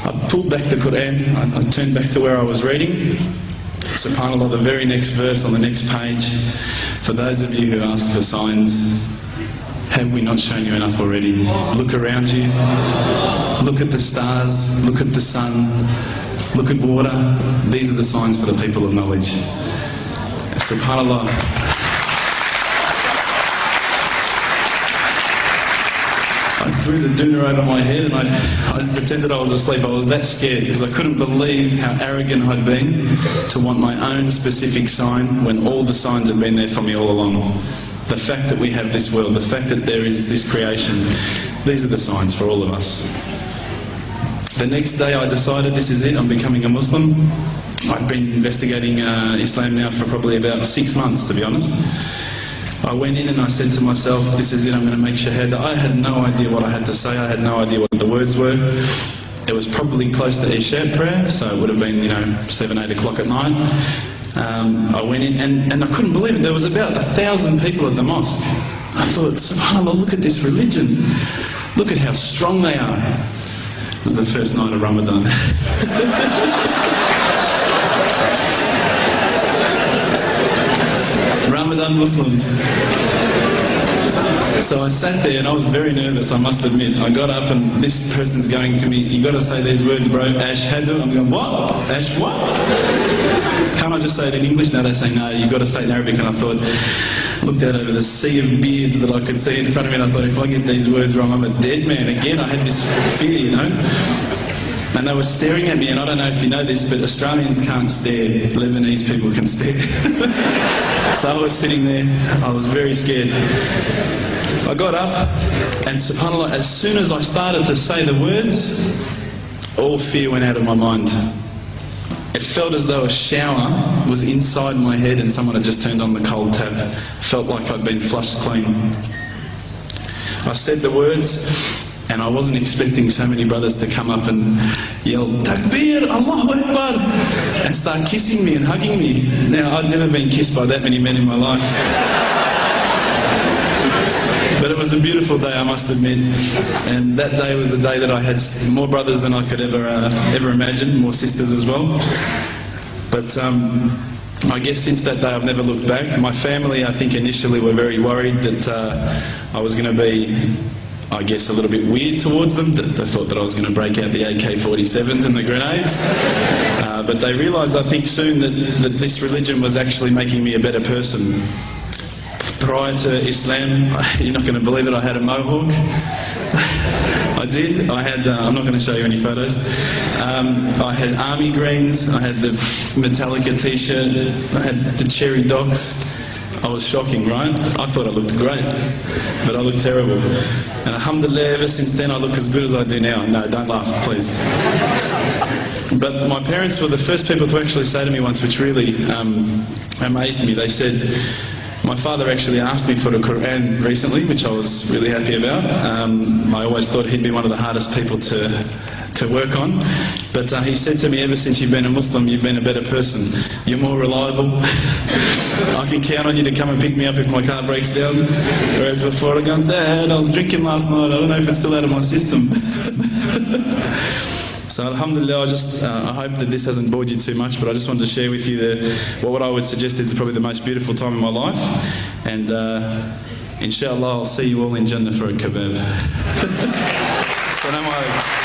I pulled back the Quran, I turned back to where I was reading. SubhanAllah, the very next verse on the next page. For those of you who ask for signs, have we not shown you enough already? Look around you. Look at the stars. Look at the sun. Look at water. These are the signs for the people of knowledge. SubhanAllah. I threw the doona over my head and I pretended I was asleep. I was that scared because I couldn't believe how arrogant I'd been to want my own specific sign when all the signs had been there for me all along. The fact that we have this world, the fact that there is this creation, these are the signs for all of us. The next day I decided this is it, I'm becoming a Muslim. I've been investigating Islam now for probably about 6 months, to be honest. I went in and I said to myself, this is it, I'm going to make shahada. I had no idea what I had to say, I had no idea what the words were. It was probably close to Isha prayer, so it would have been, 7, 8 o'clock at night. I went in and I couldn't believe it, there was about 1,000 people at the mosque. I thought, SubhanAllah, look at this religion. Look at how strong they are. It was the first night of Ramadan. Ramadan Muslims. So I sat there and I was very nervous, I must admit. I got up and this person's going to me, you got to say these words, bro, Ashhadu. I'm going, what? Ash what? Can't I just say it in English? No, they say, no, you've got to say it in Arabic. And I thought, looked out over the sea of beards that I could see in front of me, and I thought, if I get these words wrong, I'm a dead man. Again, I had this fear, And they were staring at me, and I don't know if you know this, but Australians can't stare. Lebanese people can stare. So I was sitting there, I was very scared. I got up, and SubhanAllah, as soon as I started to say the words, all fear went out of my mind. It felt as though a shower was inside my head and someone had just turned on the cold tap. Felt like I'd been flushed clean. I said the words, and I wasn't expecting so many brothers to come up and yell, Takbir, Allahu Akbar, and start kissing me and hugging me. Now, I'd never been kissed by that many men in my life. But it was a beautiful day, I must admit. And that day was the day that I had more brothers than I could ever imagine, more sisters as well. But I guess since that day I've never looked back. My family, I think initially were very worried that I was going to be, I guess, a little bit weird towards them. They thought that I was going to break out the AK-47s and the grenades. But they realised, I think, soon that this religion was actually making me a better person. Prior to Islam, you're not going to believe it, I had a mohawk. I did. I had, I'm not going to show you any photos. I had army greens, I had the Metallica t-shirt, I had the cherry docs. I was shocking, right? I thought I looked great, but I looked terrible. And alhamdulillah, ever since then I look as good as I do now. No, don't laugh, please. But my parents were the first people to actually say to me once, which really amazed me. They said, my father actually asked me for the Quran recently, which I was really happy about. I always thought he'd be one of the hardest people to work on. But he said to me, ever since you've been a Muslim, you've been a better person. You're more reliable. I can count on you to come and pick me up if my car breaks down. Whereas before I go, Dad, I was drinking last night, I don't know if it's still out of my system. So alhamdulillah, I hope that this hasn't bored you too much, but I just wanted to share with you what I would suggest is probably the most beautiful time in my life. And inshallah, I'll see you all in Jannah for a kebab. Assalamu alaikum.